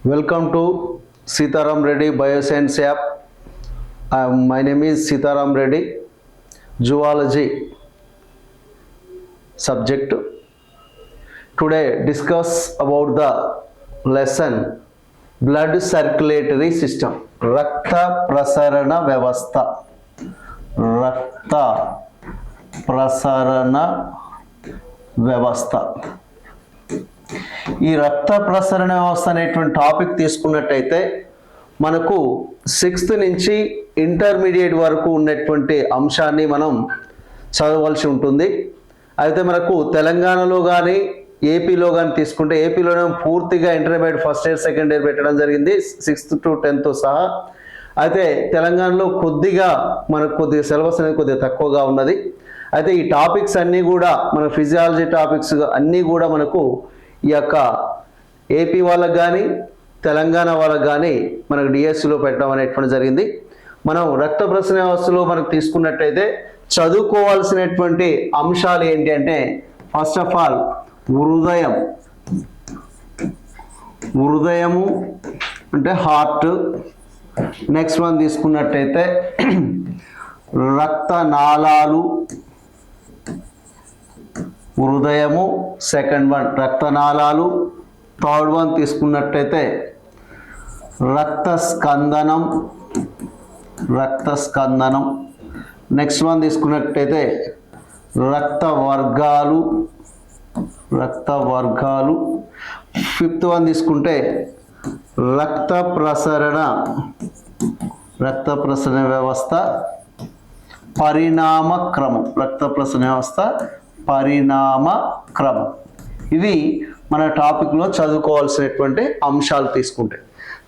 Welcome to Sitaram Reddy Bioscience app. My name is Sitaram Reddy, zoology subject. Today discuss about the lesson blood circulatory system. Rakta Prasarana Vyavastha. Rakta Prasarana Vyavastha. ఈ రక్త ప్రసరణ వ్యవస్థ అనేటువంటి topic తీసుకున్నట్టయితే మనకు 6th నుంచి intermediate వరకు ఉన్నటువంటి అంశాన్ని మనం చదవవలసి ఉంటుంది. అయితే మనకు తెలంగాణలో కానీ ఏపీలో కానీ తీసుకుంటే ఏపీలోనే పూర్తిగా intermediate first year second year పెట్టడం జరిగింది 6th to 10th సహా. అయితే తెలంగాణలో కొద్దిగా మనకు కొద్దిగా సిలబస్ అనేది కొద్దిగా తక్కువగా ఉన్నది. అయితే ఈ టాపిక్స్ అన్నీ కూడా మన ఫిజియాలజీ టాపిక్స్ అన్నీ కూడా మనకు ఈ యొక్క ఏపీ వాళ్ళకి కానీ తెలంగాణ వాళ్ళకి కానీ మనకు డిఎస్సిలో పెట్టడం అనేటువంటి జరిగింది. మనం రక్త ప్రసరణ వ్యవస్థలో మనకు తీసుకున్నట్టయితే చదువుకోవాల్సినటువంటి అంశాలు ఏంటి అంటే ఫస్ట్ ఆఫ్ ఆల్ హృదయము అంటే హార్ట్. నెక్స్ట్ వన్ తీసుకున్నట్టయితే రక్తనాళాలు, హృదయము. సెకండ్ వన్ రక్తనాళాలు. థర్డ్ వన్ తీసుకున్నట్టయితే రక్తస్కందనం. నెక్స్ట్ వన్ తీసుకున్నట్టయితే రక్తవర్గాలు. ఫిఫ్త్ వన్ తీసుకుంటే రక్త ప్రసరణ వ్యవస్థ పరిణామ క్రమం. ఇది మన టాపిక్లో చదువుకోవాల్సినటువంటి అంశాలు తీసుకుంటే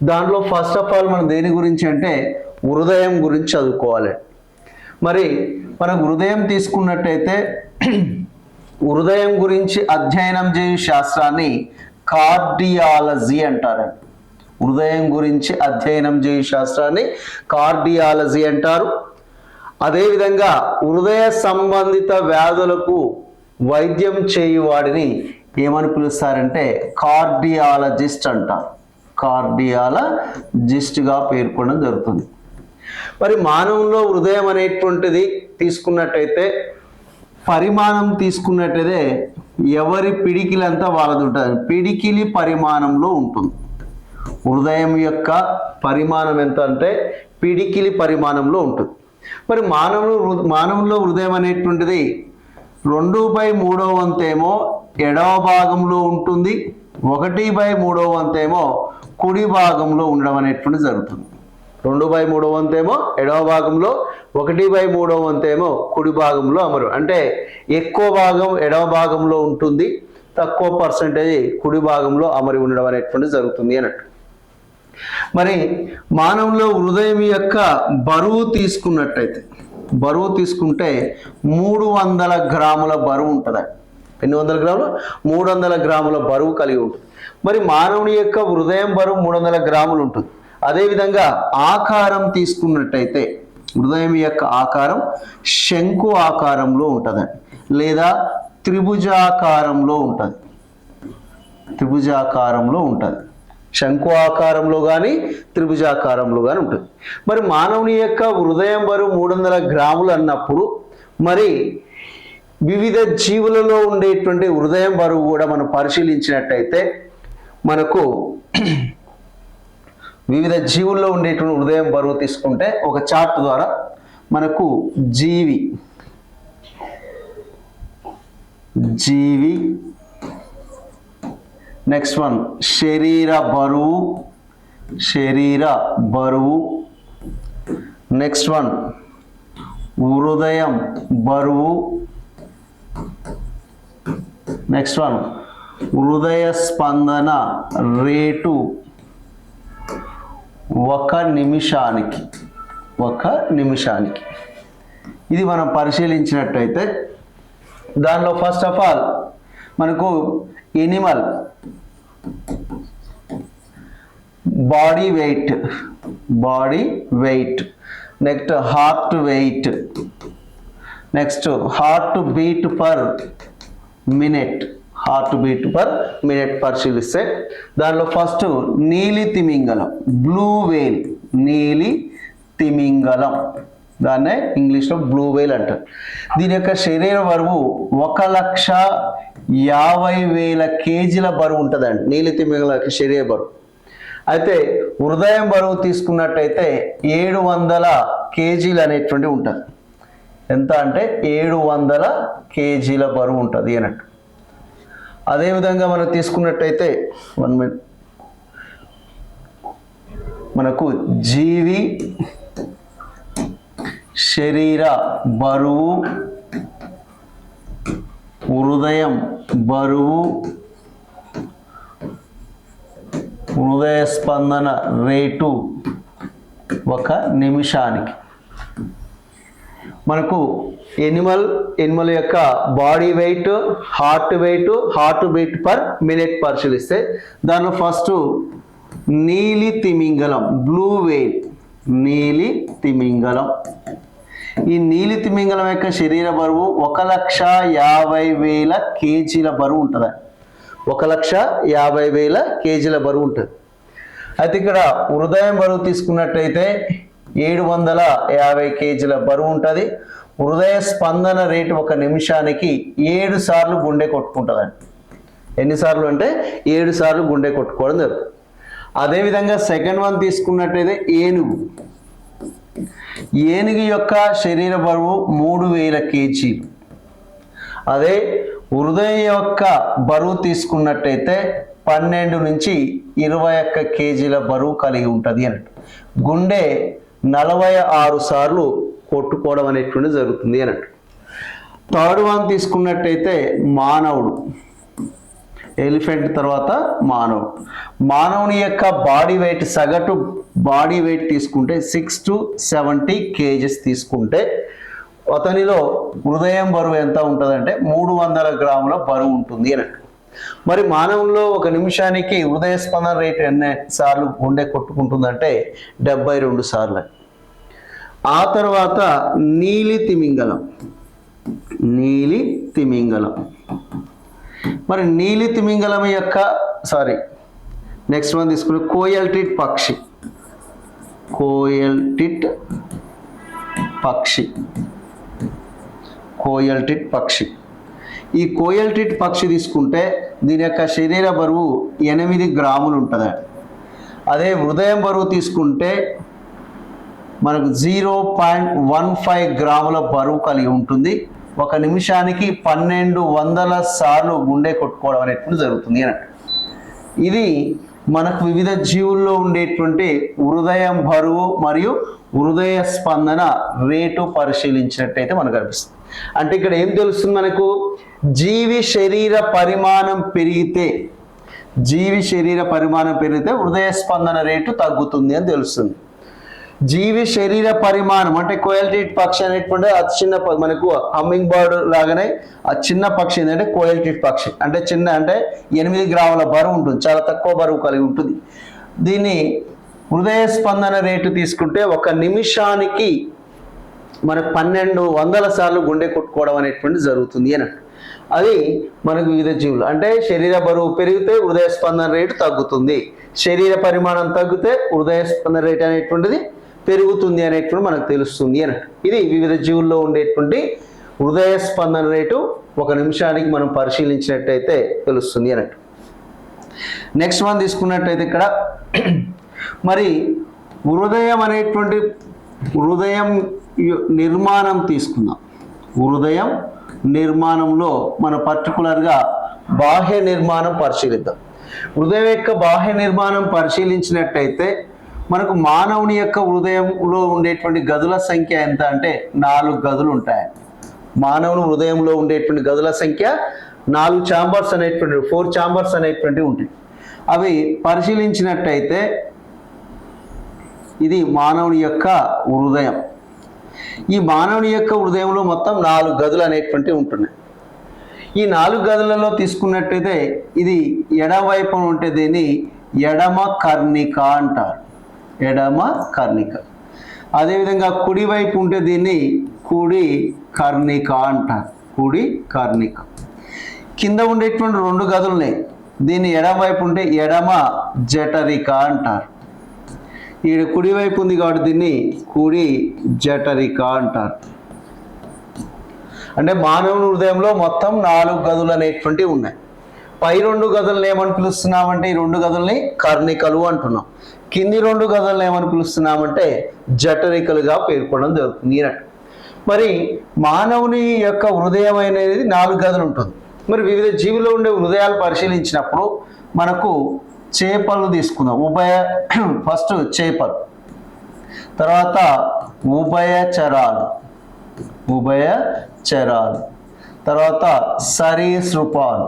దాంట్లో ఫస్ట్ ఆఫ్ ఆల్ మనం దేని గురించి అంటే హృదయం గురించి చదువుకోవాలి. మరి మనకు హృదయం తీసుకున్నట్టయితే హృదయం గురించి అధ్యయనం చేయు శాస్త్రాన్ని కార్డియాలజీ అంటారు. హృదయం గురించి అధ్యయనం చేయు శాస్త్రాన్ని కార్డియాలజీ అంటారు. అదేవిధంగా హృదయ సంబంధిత వ్యాధులకు వైద్యం చేయువాడిని ఏమని పిలుస్తారంటే కార్డియాలజిస్ట్ అంటారు. కార్డియాలజిస్ట్గా పేర్కొనడం జరుగుతుంది. మరి మానవుల్లో హృదయం అనేటువంటిది తీసుకున్నట్టయితే పరిమాణం తీసుకున్నట్టయితే ఎవరి పిడికిలంతా వాళ్ళది ఉంటుంది. పిడికిలి పరిమాణంలో ఉంటుంది. హృదయం యొక్క పరిమాణం ఎంత అంటే పిడికిలి పరిమాణంలో ఉంటుంది. మరి మానవుల్లో హృదయం అనేటువంటిది 2/3 వంతేమో ఎడవ భాగంలో ఉంటుంది, 1/3 వంతేమో కుడి భాగంలో ఉండడం అనేటువంటిది జరుగుతుంది. 2/3 వంతేమో ఎడవ భాగంలో, 1/3 వంతేమో కుడి భాగంలో అమరు. అంటే ఎక్కువ భాగం ఎడవ భాగంలో ఉంటుంది, తక్కువ పర్సెంటేజ్ కుడి భాగంలో అమరి ఉండడం అనేటువంటిది జరుగుతుంది అన్నట్టు. మరి మానవులో హృదయం యొక్క బరువు తీసుకున్నట్టయితే బరువు తీసుకుంటే 300 గ్రాముల బరువు ఉంటుంది. ఎన్ని వందల గ్రాములు? 300 గ్రాముల బరువు కలిగి ఉంటుంది. మరి మానవుని యొక్క హృదయం బరువు 300 గ్రాములు ఉంటుంది. అదేవిధంగా ఆకారం తీసుకున్నట్టయితే హృదయం యొక్క ఆకారం శంకు ఆకారంలో ఉంటుంది లేదా త్రిభుజాకారంలో ఉంటుంది. శంకు ఆకారంలో కానీ త్రిభుజాకారంలో కానీ ఉంటుంది. మరి మానవుని యొక్క హృదయం బరువు 300 గ్రాములు అన్నప్పుడు మరి వివిధ జీవులలో ఉండేటువంటి హృదయం బరువు కూడా మనం పరిశీలించినట్టయితే మనకు వివిధ జీవుల్లో ఉండేటువంటి హృదయం బరువు తీసుకుంటే ఒక చార్ట్ ద్వారా మనకు జీవి నెక్స్ట్ వన్ శరీర బరువు, నెక్స్ట్ వన్ హృదయం బరువు, నెక్స్ట్ వన్ హృదయ స్పందన రేటు ఒక నిమిషానికి. ఇది మనం పరిశీలించినట్టయితే దానిలో ఫస్ట్ ఆఫ్ ఆల్ మనకు animal body weight, next heart weight, next heart beat per minute, heart beat per minute పరిశీలిస్తే దానిలో ఫస్ట్ నీలి తిమింగలం, బ్లూ వేల్, నీలి తిమింగలం, దాన్నే ఇంగ్లీష్లో బ్లూ వేల్ అంటారు. దీని యొక్క శరీర బరువు 1,50,000 కేజీల బరువు ఉంటుందండి నీలి తిమింగలం యొక్క శరీర బరువు. అయితే హృదయం బరువు తీసుకున్నట్టయితే 700 కేజీలు అనేటువంటి ఉంటుంది. ఎంత అంటే 700 కేజీల బరువు ఉంటుంది అన్నట్టు. అదేవిధంగా మనం తీసుకున్నట్టయితే 1 మినిట్, మనకు జీవి శరీర బరువు, హృదయం బరువు, హృదయ స్పందన రేటు ఒక నిమిషానికి. మనకు ఎనిమల్ యొక్క body weight, heart beat per minute పరిశీలిస్తే దానిలో ఫస్ట్ నీలి తిమింగలం, బ్లూ వేల్, నీలి తిమింగలం. ఈ నీలి తిమింగలం యొక్క శరీర బరువు 1,50,000 కేజీల బరువు ఉంటుంది. 1,50,000 కేజీల బరువు ఉంటుంది. అయితే ఇక్కడ హృదయం బరువు తీసుకున్నట్టయితే 750 కేజీల బరువు ఉంటుంది. హృదయ స్పందన రేటు ఒక నిమిషానికి 7 సార్లు గుండె కొట్టుకుంటుందండి. ఎన్నిసార్లు అంటే 7 సార్లు గుండె కొట్టుకోవడం జరుగుతుంది. అదేవిధంగా సెకండ్ వన్ తీసుకున్నట్టయితే ఏనుగు యొక్క శరీర బరువు 3,000 కేజీలు. అదే హృదయం యొక్క బరువు తీసుకున్నట్టయితే 12 నుంచి 21 కేజీల బరువు కలిగి ఉంటుంది అన్నట్టు. గుండె 46 సార్లు కొట్టుకోవడం అనేటువంటిది జరుగుతుంది అన్నట్టు. థర్డ్ వన్ తీసుకున్నట్టయితే మానవుడు, ఎలిఫెంట్ తర్వాత మానవుని యొక్క బాడీ వెయిట్, సగటు బాడీ వెయిట్ తీసుకుంటే 6 to 70 కేజెస్ తీసుకుంటే అతనిలో హృదయం బరువు ఎంత ఉంటుందంటే 300 గ్రాముల బరువు ఉంటుంది అన్నట్టు. మరి మానవుల్లో ఒక నిమిషానికి హృదయ స్పందన రేటు ఎన్ని సార్లు గుండె కొట్టుకుంటుందంటే 72 సార్లు. ఆ తర్వాత నీలి తిమింగలం. మరి నీలి తిమింగలం యొక్క నెక్స్ట్ వన్ తీసుకుని కోయల్టిట్ పక్షి. ఈ కోయల్టిట్ పక్షి తీసుకుంటే దీని యొక్క శరీర బరువు 8 గ్రాములు ఉంటుంది. అదే హృదయం బరువు తీసుకుంటే మనకు 0.15 గ్రాముల బరువు కలిగి ఉంటుంది. ఒక నిమిషానికి 1200 సార్లు గుండె కొట్టుకోవడం అనేటువంటి జరుగుతుంది అన్నట్టు. ఇది మనకు వివిధ జీవుల్లో ఉండేటువంటి హృదయం బరువు మరియు హృదయ స్పందన రేటు పరిశీలించినట్టయితే మనకు అనిపిస్తుంది. అంటే ఇక్కడ ఏం తెలుస్తుంది మనకు, జీవి శరీర పరిమాణం పెరిగితే హృదయ స్పందన రేటు తగ్గుతుంది అని తెలుస్తుంది. జీవి శరీర పరిమాణం అంటే కోయల్టిట్ పక్షి అనేటువంటి అతి చిన్న, మనకు హమ్మింగ్ బర్డ్ లాగానే ఆ చిన్న పక్షి ఏంటంటే కోయల్టిట్ పక్షి అంటే 8 గ్రాముల బరువు ఉంటుంది, చాలా తక్కువ బరువు కలిగి ఉంటుంది. దీన్ని హృదయ స్పందన రేటు తీసుకుంటే ఒక నిమిషానికి మనకు 1200 సార్లు గుండె కొట్టుకోవడం అనేటువంటి జరుగుతుంది అన్నట్టు. అది మనకు వివిధ జీవులు అంటే శరీర బరువు పెరిగితే హృదయ స్పందన రేటు తగ్గుతుంది, శరీర పరిమాణం తగ్గితే హృదయ స్పందన రేటు అనేటువంటిది పెరుగుతుంది అనేటువంటి మనకు తెలుస్తుంది అన్నట్టు. ఇది వివిధ జీవుల్లో ఉండేటువంటి హృదయ స్పందన రేటు ఒక నిమిషానికి మనం పరిశీలించినట్టయితే తెలుస్తుంది అన్నట్టు. నెక్స్ట్ వన్ తీసుకున్నట్టయితే ఇక్కడ మరి హృదయం నిర్మాణం తీసుకుందాం. హృదయం నిర్మాణంలో మన పర్టికులర్గా బాహ్య నిర్మాణం పరిశీలిద్దాం. హృదయం యొక్క బాహ్య నిర్మాణం పరిశీలించినట్టయితే మనకు మానవుని యొక్క హృదయంలో ఉండేటువంటి గదుల సంఖ్య ఎంత అంటే 4 గదులు ఉంటాయి. మానవుని హృదయంలో ఉండేటువంటి గదుల సంఖ్య 4 ఛాంబర్స్ అనేటువంటి 4 ఛాంబర్స్ అనేటువంటివి ఉంటాయి. అవి పరిశీలించినట్టయితే ఇది మానవుని యొక్క హృదయం. ఈ మానవుని యొక్క హృదయంలో మొత్తం 4 గదులు అనేటువంటివి ఉంటున్నాయి. ఈ 4 గదులలో తీసుకున్నట్టయితే ఇది ఎడమవైపున ఉంటే దీన్ని ఎడమ కర్ణిక అంటారు, ఎడమ కర్ణిక. అదేవిధంగా కుడివైపు ఉంటే దీన్ని కుడి కర్ణిక అంటారు, కుడి కర్ణిక. కింద ఉండేటువంటి రెండు గదులున్నాయి, దీన్ని ఎడమ వైపు ఉంటే ఎడమ జఠరిక అంటారు. ఈ కుడి వైపు ఉంది కాబట్టి దీన్ని కుడి జఠరిక అంటారు. అంటే మానవుని హృదయంలో మొత్తం 4 గదులు అనేటువంటివి ఉన్నాయి. పై 2 గదులను ఏమని పిలుస్తున్నామంటే ఈ 2 గదుల్ని కర్ణికలు అంటున్నాం. కింది 2 గదులను ఏమని పిలుస్తున్నామంటే జఠరికలుగా పేర్కొనడం జరుగుతుంది అన్నట్టు. మరి మానవుని యొక్క హృదయం అనేది 4 గదులు ఉంటుంది. మరి వివిధ జీవుల్లో ఉండే హృదయాలు పరిశీలించినప్పుడు మనకు చేపలు తీసుకుందాం. ఫస్ట్ చేపలు, తర్వాత ఉభయచరాలు, తర్వాత సరీసృపాలు,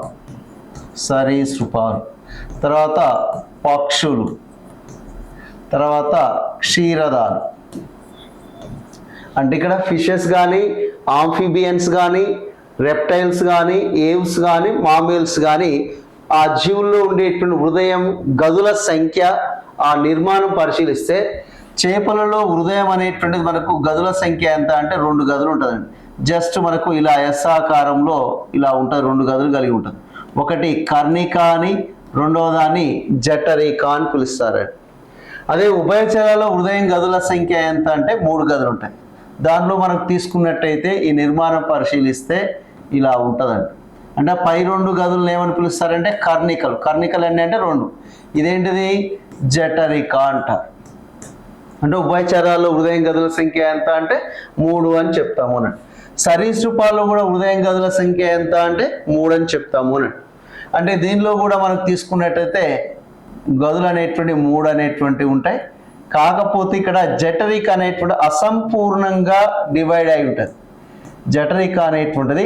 తర్వాత పక్షులు, తర్వాత క్షీరదాలు. అంటే ఇక్కడ ఫిషెస్ కానీ, ఆంఫిబియన్స్ కానీ, రెప్టైల్స్ కానీ, ఏవ్స్ కానీ, మామ్యూల్స్ కానీ ఆ జీవుల్లో ఉండేటువంటి హృదయం గదుల సంఖ్య, ఆ నిర్మాణం పరిశీలిస్తే చేపలలో హృదయం అనేటువంటిది మనకు గదుల సంఖ్య ఎంత అంటే 2 గదులు ఉంటుందండి. జస్ట్ మనకు ఇలా ఎస్ ఆకారంలో ఇలా ఉంటుంది, 2 గదులు కలిగి ఉంటుంది. ఒకటి కర్ణిక అని, రెండవ దాన్ని జఠరిక అని పిలుస్తారండి. అదే ఉభయచరాలలో హృదయం గదుల సంఖ్య ఎంత అంటే 3 గదులు ఉంటాయి. దానిలో మనకు తీసుకున్నట్టయితే ఈ నిర్మాణం పరిశీలిస్తే ఇలా ఉంటుందండి. అంటే పై 2 గదులను ఏమని పిలుస్తారంటే కర్ణికలు. కర్ణికలు అంటే 2, ఇదేంటిది జఠరిక అంటారు. అంటే ఉభయచరాల్లో హృదయం గదుల సంఖ్య ఎంత అంటే 3 అని చెప్తాము అన్నట్టు. సరీసృపాల్లో కూడా హృదయం గదుల సంఖ్య ఎంత అంటే 3 అని చెప్తాము అన్నట్టు. అంటే దీనిలో కూడా మనకు తీసుకున్నట్టయితే గదులు అనేటువంటి 3 అనేటువంటివి ఉంటాయి. కాకపోతే ఇక్కడ జఠరిక అనేటువంటి అసంపూర్ణంగా డివైడ్ అయి ఉంటుంది. జఠరిక అనేటువంటిది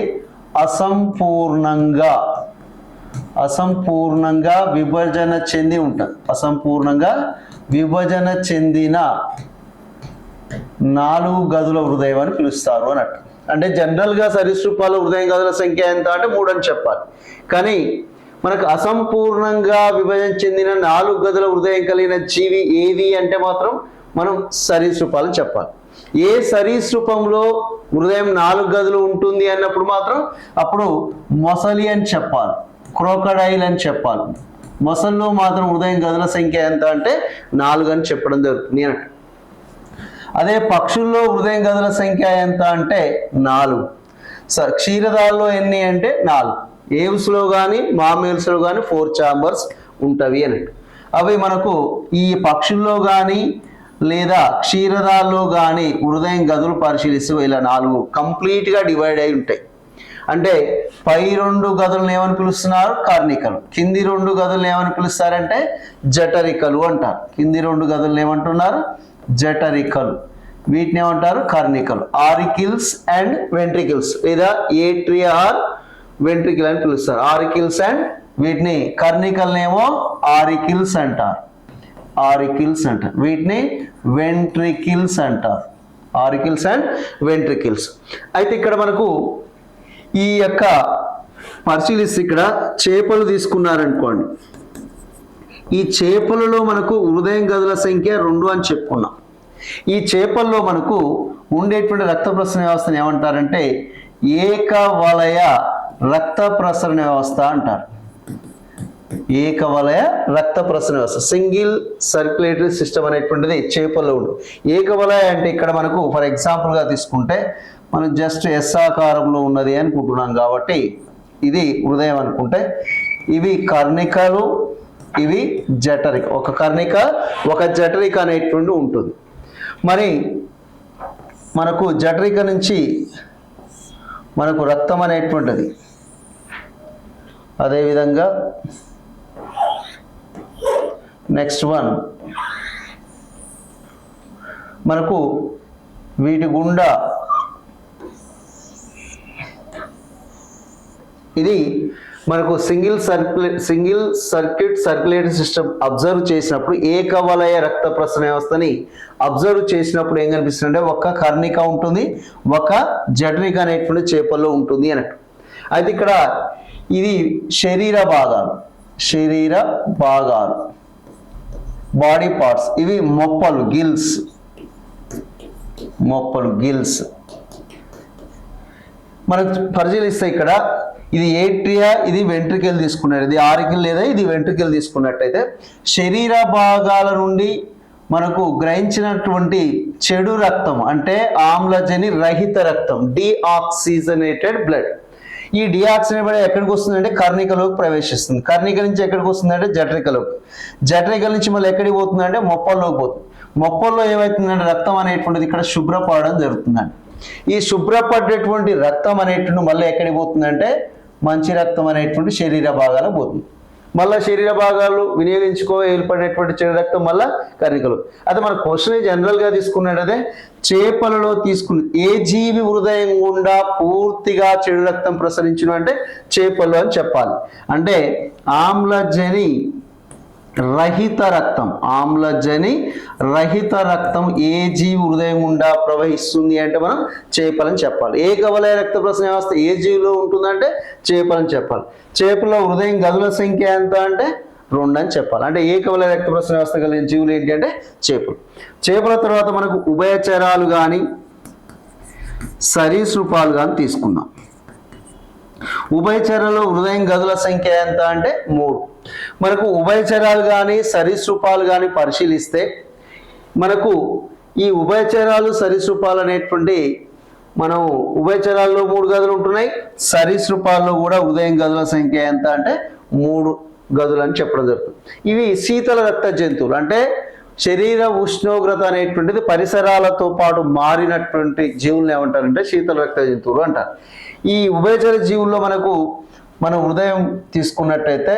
అసంపూర్ణంగా విభజన చెంది ఉంటుంది. అసంపూర్ణంగా విభజన చెందిన 4 గదుల హృదయం అని పిలుస్తారు అన్నట్టు. అంటే జనరల్గా సరీసృపాల హృదయం గదుల సంఖ్య ఎంత అంటే 3 అని చెప్పాలి. కానీ మనకు అసంపూర్ణంగా విభజన చెందిన 4 గదుల హృదయం కలిగిన జీవి ఏది అంటే మాత్రం మనం సరీసృపాలు చెప్పాలి. ఏ సరీసృపంలో హృదయం 4 గదులు ఉంటుంది అన్నప్పుడు మాత్రం అప్పుడు మొసలి అని చెప్పాలి, క్రోకడైల్ అని చెప్పాలి. మొసల్లో మాత్రం హృదయం గదుల సంఖ్య ఎంత అంటే 4 అని చెప్పడం జరుగుతుంది అన్నట్టు. అదే పక్షుల్లో హృదయం గదుల సంఖ్య ఎంత అంటే 4. క్షీరదాల్లో ఎన్ని అంటే 4. ఏవ్స్లో కానీ మామ్యూల్స్లో కానీ 4 ఛాంబర్స్ ఉంటవి అన్నట్టు. అవి మనకు ఈ పక్షుల్లో కానీ లేదా క్షీరదాల్లో కానీ హృదయం గదులు పరిశీలిస్తూ ఇలా 4 కంప్లీట్గా డివైడ్ అయి ఉంటాయి. అంటే పై 2 గదులను ఏమని పిలుస్తున్నారు కర్ణికలు, కింది 2 గదులను ఏమని పిలుస్తారంటే జఠరికలు అంటారు. కింది 2 గదులను ఏమంటున్నారు జఠరికలు, వీటిని ఏమంటారు కర్ణికలు. ఆరికిల్స్ అండ్ వెంట్రికిల్స్ లేదా ఏట్రియా ఆర్ వెంట్రికిల్ అని పిలుస్తారు. ఆరికిల్స్ అండ్ వీటిని కర్ణికల్నేమో ఆరికిల్స్ అంటారు, వీటిని వెంట్రికిల్స్ అంటారు. Auricles and ventricles. అయితే ఇక్కడ మనకు ఈ యొక్క పరిశీలిస్తే ఇక్కడ చేపలు తీసుకున్నారనుకోండి. ఈ చేపలలో మనకు హృదయం గదుల సంఖ్య 2 అని చెప్పుకున్నాం. ఈ చేపల్లో మనకు ఉండేటువంటి రక్త ప్రసరణ వ్యవస్థను ఏమంటారంటే ఏకవలయ రక్త ప్రసరణ వ్యవస్థ అంటారు. ఏకవలయ రక్త ప్రసరణ వ్యవస్థ, సింగిల్ సర్క్యులేటరీ సిస్టమ్ అనేటువంటిది చేపల్లో ఉంటుంది. ఏకవలయ అంటే ఇక్కడ మనకు ఫర్ ఎగ్జాంపుల్గా తీసుకుంటే మనం జస్ట్ ఎస్ ఆకారంలో ఉన్నది అనుకుంటున్నాం కాబట్టి ఇది హృదయం అనుకుంటే, ఇవి కర్ణికలు, ఇవి జఠరిక. ఒక కర్ణిక ఒక జఠరిక అనేటువంటి ఉంటుంది. మరి మనకు జఠరిక నుంచి మనకు రక్తం అనేటువంటిది, అదేవిధంగా నెక్స్ట్ వన్ మనకు వీటి గుండా ఇది మనకు single circuit circulatory system observe చేసినప్పుడు ఏకవలయ రక్త ప్రసరణ వ్యవస్థని అబ్జర్వ్ చేసినప్పుడు ఏం కనిపిస్తుంది అంటే ఒక కర్ణిక ఉంటుంది, ఒక జఠరిక అనేటువంటి చేపల్లో ఉంటుంది అన్నట్టు. అయితే ఇక్కడ ఇది శరీర భాగాలు బాడీ పార్ట్స్. ఇవి మొప్పలు గిల్స్ మనం పరిశీలిస్తే ఇక్కడ ఇది ఏట్రియా, ఇది వెంట్రికల్ తీసుకున్నట్టు, ఇది ఆరికిల్ లేదా ఇది వెంట్రికల్ తీసుకున్నట్టయితే శరీర భాగాల నుండి మనకు గ్రహించినటువంటి చెడు రక్తం అంటే ఆమ్లజని రహిత రక్తం, డీఆక్సిజనేటెడ్ బ్లడ్. ఈ డీఆక్సిజనేటెడ్ ఎక్కడికి వస్తుందంటే కర్ణికలోకి ప్రవేశిస్తుంది. కర్ణిక నుంచి ఎక్కడికి వస్తుందంటే జఠరికలోకి, జఠరికల నుంచి మళ్ళీ ఎక్కడికి పోతుందంటే మొప్పల్లోకి పోతుంది. మొప్పల్లో ఏమవుతుందంటే రక్తం అనేటువంటిది ఇక్కడ శుభ్రపడడం జరుగుతుందండి. ఈ శుభ్రపడ్డటువంటి రక్తం అనేటువంటి మళ్ళీ ఎక్కడికి పోతుందంటే మంచి రక్తం అనేటువంటి శరీర భాగాలకు పోతుంది. మళ్ళీ శరీర భాగాలు వినియోగించుకో ఏర్పడేటువంటి చెడు రక్తం మళ్ళీ కర్ణికలు. అదే మన క్వశ్చన్ జనరల్గా తీసుకున్నట్టయితే చేపలలో తీసుకుని ఏ జీవి హృదయం గుండా పూర్తిగా చెడు రక్తం ప్రసరించును అంటే చేపలు అని చెప్పాలి. అంటే ఆమ్లజని రహిత రక్తం, ఆమ్లజని రహిత రక్తం ఏ జీవి హృదయం గుండా ప్రవహిస్తుంది అంటే మనం చేపలని చెప్పాలి. ఏకవలయ రక్త ప్రసరణ వ్యవస్థ ఏ జీవిలో ఉంటుందంటే చేపలని చెప్పాలి. చేపలో హృదయం గదుల సంఖ్య ఎంత అంటే 2 అని చెప్పాలి. అంటే ఏకవలయ రక్త ప్రసరణ వ్యవస్థ కలిగిన జీవులు ఏంటి అంటే చేపలు. చేపల తర్వాత మనకు ఉభయచరాలు కానీ సరీసృపాలు కానీ తీసుకుందాం. ఉభయచరాలు హృదయం గదుల సంఖ్య ఎంత అంటే 3. మనకు ఉభయచరాలు కానీ సరీసృపాలు కానీ పరిశీలిస్తే మనకు ఈ ఉభయచరాలు సరీసృపాలు అనేటువంటి మనం ఉభయచరాల్లో 3 గదులు ఉంటున్నాయి, సరీసృపాల్లో కూడా హృదయం గదుల సంఖ్య ఎంత అంటే 3 గదులు అని చెప్పడం జరుగుతుంది. ఇవి శీతల రక్త జంతువులు, అంటే శరీర ఉష్ణోగ్రత అనేటువంటిది పరిసరాలతో పాటు మారినటువంటి జీవులను ఏమంటారంటే శీతల రక్త జంతువులు అంటారు. ఈ ఉభయచర జీవుల్లో మనకు మన హృదయం తీసుకున్నట్టయితే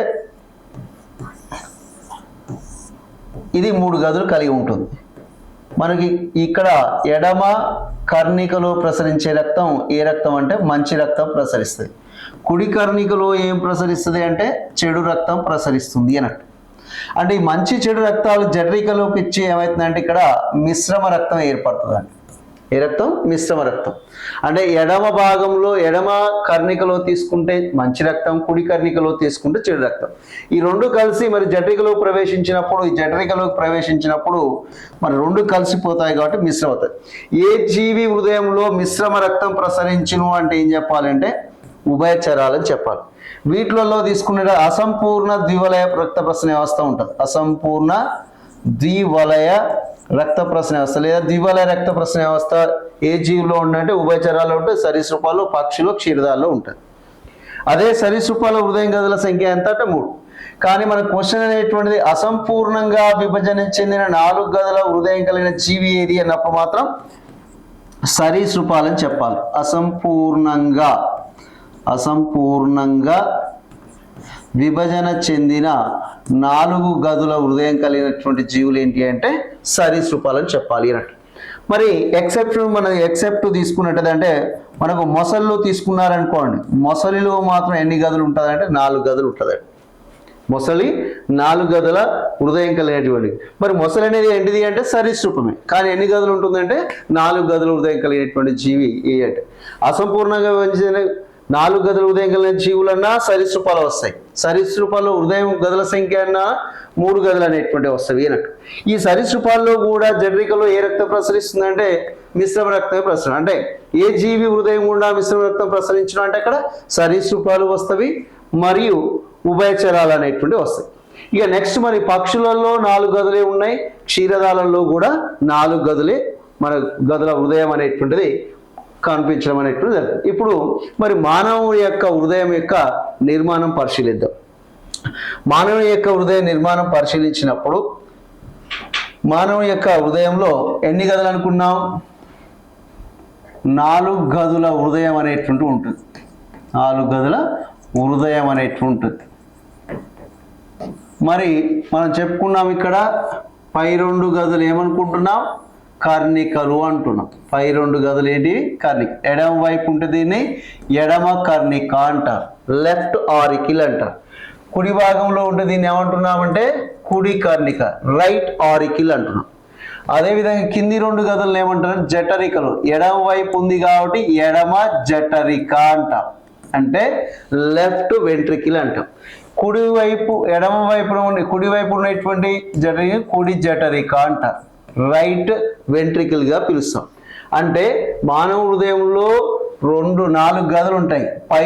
ఇది 3 గదులు కలిగి ఉంటుంది. మనకి ఇక్కడ ఎడమ కర్ణికలో ప్రసరించే రక్తం ఏ రక్తం అంటే మంచి రక్తం ప్రసరిస్తుంది. కుడి కర్ణికలో ఏం ప్రసరిస్తుంది అంటే చెడు రక్తం ప్రసరిస్తుంది అన్నట్టు. అంటే ఈ మంచి చెడు రక్తాలు జఠరికలోకి ఇచ్చి ఏమవుతుందంటే ఇక్కడ మిశ్రమ రక్తం ఏర్పడుతుందండి. ఏ రక్తం? మిశ్రమ రక్తం. అంటే ఎడమ భాగంలో ఎడమ కర్ణికలో తీసుకుంటే మంచి రక్తం, కుడి కర్ణికలో తీసుకుంటే చెడు రక్తం. ఈ 2 కలిసి మరి జఠరికలో ప్రవేశించినప్పుడు, ఈ జఠరికలోకి ప్రవేశించినప్పుడు మరి 2 కలిసిపోతాయి కాబట్టి మిశ్రమ అవుతాయి. ఏ జీవి హృదయంలో మిశ్రమ రక్తం ప్రసరించును అంటే ఏం చెప్పాలంటే ఉభయచరాలని చెప్పాలి. వీటిలలో తీసుకునే అసంపూర్ణ ద్వివలయ రక్త ప్రసరణ వ్యవస్థ ఉంటుంది. అసంపూర్ణ ద్వివలయ రక్త ప్రసరణ వ్యవస్థ లేదా ద్వివలయ రక్త ప్రసరణ వ్యవస్థ ఏ జీవిలో ఉందంటే ఉభయచరాల్లో ఉంటుంది, సరీసృపాలు, పక్షులు, క్షీరదాల్లో ఉంటుంది. అదే సరీసృపాల హృదయం గదుల సంఖ్య ఎంత అంటే 3. కానీ మన క్వశ్చన్ అనేటువంటిది అసంపూర్ణంగా విభజన చెందిన 4 గదుల హృదయం కలిగిన జీవి ఏది అన్నప్పుడు మాత్రం సరీసృపాలని చెప్పాలి. అసంపూర్ణంగా విభజన చెందిన 4 గదుల హృదయం కలిగినటువంటి జీవులు ఏంటి అంటే సరీసృపాలని చెప్పాలి అన్నట్టు. మరి ఎక్సెప్ట్ తీసుకున్నట్టయితే అంటే మనకు మొసళ్ళు తీసుకున్నారనుకోండి, మొసలిలో మాత్రం ఎన్ని గదులు ఉంటుందంటే 4 గదులు ఉంటుందండి. మొసలి 4 గదుల హృదయం కలిగినటువంటి. మరి మొసలి అనేది ఏంటిది అంటే సరీసృపమే, కానీ ఎన్ని గదులు ఉంటుందంటే 4 గదుల హృదయం కలిగినటువంటి జీవి ఏ అంటే. అసంపూర్ణంగా విభజించిన 4 గదుల హృదయం కలిగిన జీవులన్నా సరీసృపాలు వస్తాయి. సరీసృపాల్లో హృదయం గదుల సంఖ్య అన్నా 3 గదులు అనేటువంటి వస్తాయి అన్నట్టు. ఈ సరీసృపాల్లో కూడా జఠరికలో ఏ రక్తం ప్రసరిస్తుందంటే మిశ్రమ రక్తమే ప్రసరణ. అంటే ఏ జీవి హృదయం గుండా మిశ్రమ రక్తం ప్రసరించడం అంటే అక్కడ సరీసృపాలు వస్తవి మరియు ఉభయచరాలు అనేటువంటి వస్తాయి. ఇక నెక్స్ట్ మరి పక్షులలో 4 గదులే ఉన్నాయి, క్షీరదాలలో కూడా 4 గదులే మన గదుల హృదయం అనేటువంటిది కనిపించడం అనేటువంటి జరుగుతుంది. ఇప్పుడు మరి మానవుడి యొక్క హృదయం యొక్క నిర్మాణం పరిశీలిద్దాం. మానవుని యొక్క హృదయ నిర్మాణం పరిశీలించినప్పుడు మానవుని యొక్క హృదయంలో ఎన్ని గదులు అనుకున్నాం? 4 గదుల హృదయం అనేటువంటి ఉంటుంది. 4 గదుల హృదయం అనేటువంటి ఉంటుంది. మరి మనం చెప్పుకున్నాం ఇక్కడ పై 2 గదులు ఏమనుకుంటున్నాం? కర్ణికలు అంటున్నాం. పై 2 గదులు ఏంటి? కర్ణిక. ఎడమ వైపు ఉంటే దీన్ని ఎడమ కర్ణిక అంటారు, లెఫ్ట్ ఆరికిల్ అంటారు. కుడి భాగంలో ఉంటే దీన్ని ఏమంటున్నామంటే కుడి కర్ణిక, రైట్ ఆరికిల్ అంటున్నాం. అదేవిధంగా కింది 2 గదులు ఏమంటారు? జఠరికలు. ఎడమ వైపు ఉంది కాబట్టి ఎడమ జఠరిక అంటాం, అంటే లెఫ్ట్ వెంట్రికిల్ అంటాం. కుడివైపు ఎడమ వైపున ఉండి కుడివైపు ఉన్నటువంటి జఠరిక కుడి జఠరిక అంటారు, రైట్ వెంట్రికిల్ గా పిలుస్తాం. అంటే మానవ హృదయంలో నాలుగు గదులు ఉంటాయి. పై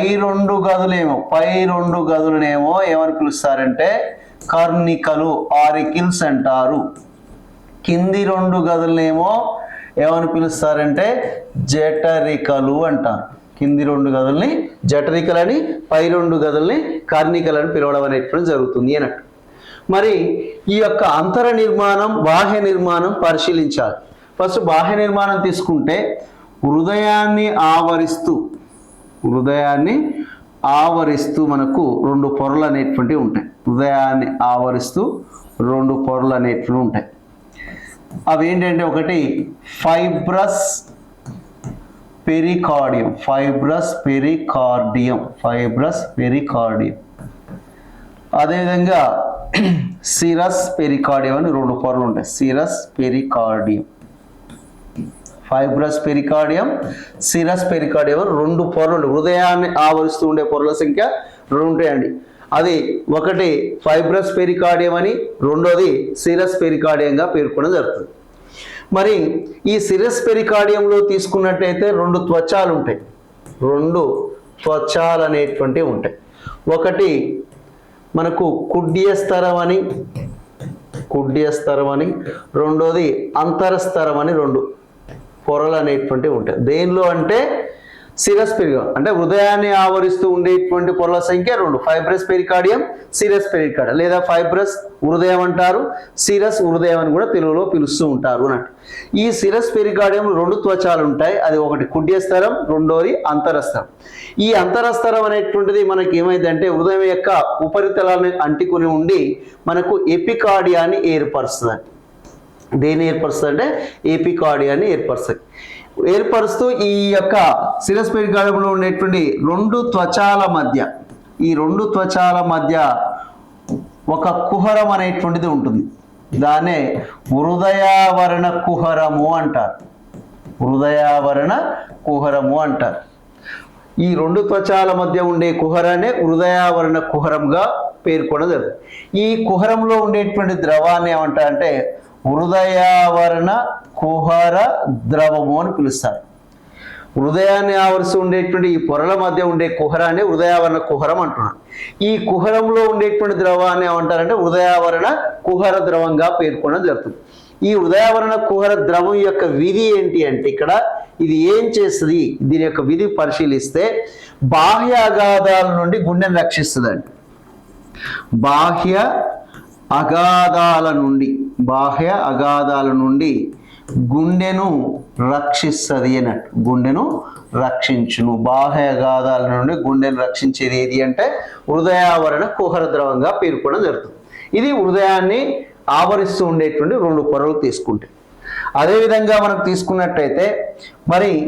రెండు గదులనేమో ఏమని పిలుస్తారంటే కర్ణికలు, ఆరికిల్స్ అంటారు. కింది రెండు గదులనేమో ఏమని పిలుస్తారంటే జఠరికలు అంటారు. కింది రెండు గదుల్ని జఠరికలని, పై రెండు గదుల్ని కర్ణికలని పిలవడం అనేటువంటి జరుగుతుంది అన్నట్టు. మరి ఈ యొక్క అంతర నిర్మాణం, బాహ్య నిర్మాణం పరిశీలించాలి. ఫస్ట్ బాహ్య నిర్మాణం తీసుకుంటే హృదయాన్ని ఆవరిస్తూ మనకు రెండు పొరలు అనేటువంటివి ఉంటాయి. హృదయాన్ని ఆవరిస్తూ రెండు పొరలు అనేటువంటివి ఉంటాయి. అవి ఏంటంటే ఒకటి ఫైబ్రస్ పెరికార్డియం, అదేవిధంగా సిరస్ పెరికార్డియం అని రెండు పొరలు ఉంటాయి. ఫైబ్రస్ పెరికార్డియం, సిరస్ పెరికార్డియం అని రెండు పొరలు. హృదయాన్ని ఆవరిస్తూ ఉండే పొరల సంఖ్య రెండు ఉంటాయండి. అది ఒకటి ఫైబ్రస్ పెరికార్డియం అని, రెండోది సిరస్ పెరికార్డియంగా పేర్కొనడం జరుగుతుంది. మరి ఈ సిరస్ పెరికార్డియంలో తీసుకున్నట్టయితే రెండు త్వచాలు అనేటువంటివి ఉంటాయి. ఒకటి మనకు కుడ్యస్తరం అని, రెండోది అంతరస్తరం అని రెండు పొరలు అనేటువంటివి ఉంటాయి. దేనిలో అంటే సిరస్ పెరికార్డియం అంటే హృదయాన్ని ఆవరిస్తూ ఉండేటువంటి పొరల సంఖ్య రెండు, ఫైబ్రస్ పెరికార్డియం, సిరస్ పెరికార్డియం, లేదా ఫైబ్రస్ హృదయం అంటారు, సిరస్ హృదయం అని కూడా తెలుగులో పిలుస్తూ ఉంటారు అన్నట్టు. ఈ సిరస్ పెరికార్డియం రెండు త్వచాలు ఉంటాయి. అది ఒకటి కుడ్యస్తరం, రెండోది అంతరస్తరం. ఈ అంతరస్తరం అనేటువంటిది మనకి ఏమైందంటే హృదయం యొక్క ఉపరితలాన్ని అంటుకుని ఉండి మనకు ఎపికార్డియాన్ని ఏర్పరుస్తుంది. దేన్ని ఏర్పరుస్తుంది అంటే ఎపికార్డియాన్ని ఏర్పరుస్తూ ఈ యొక్క సిరస్ పెరికార్డియంలో ఉండేటువంటి రెండు త్వచాల మధ్య ఒక కుహరం అనేటువంటిది ఉంటుంది. దాన్నే హృదయావరణ కుహరము అంటారు. ఈ రెండు త్వచాల మధ్య ఉండే కుహరాన్ని హృదయావరణ కుహరంగా పేర్కొనడం జరుగుతుంది. ఈ కుహరంలో ఉండేటువంటి ద్రవాన్ని ఏమంటారంటే హృదయావరణ కుహర ద్రవము అని పిలుస్తారు. హృదయాన్ని ఆవరిస్తూ ఉండేటువంటి ఈ పొరల మధ్య ఉండే కుహరాన్ని హృదయావరణ కుహరం అంటున్నారు. ఈ కుహరంలో ఉండేటువంటి ద్రవాన్ని ఏమంటారంటే హృదయావరణ కుహర ద్రవంగా పేర్కొనడం జరుగుతుంది. ఈ హృదయావరణ కుహర ద్రవం యొక్క విధి ఏంటి అంటే ఇక్కడ ఇది ఏం చేస్తుంది, దీని యొక్క విధి పరిశీలిస్తే బాహ్య అగాధాల నుండి గుండెను రక్షిస్తుందండి. బాహ్య అగాధాల నుండి గుండెను రక్షిస్తుంది అన్నట్టు. గుండెను రక్షించును. బాహ్య అగాధాల నుండి గుండెను రక్షించేది ఏది అంటే హృదయావరణ కుహర ద్రవంగా పేర్కొనడం జరుగుతుంది. ఇది హృదయాన్ని ఆవరిస్తూ ఉండేటువంటి రెండు పొరలు తీసుకుంటే. అదేవిధంగా మనం తీసుకున్నట్టయితే మరి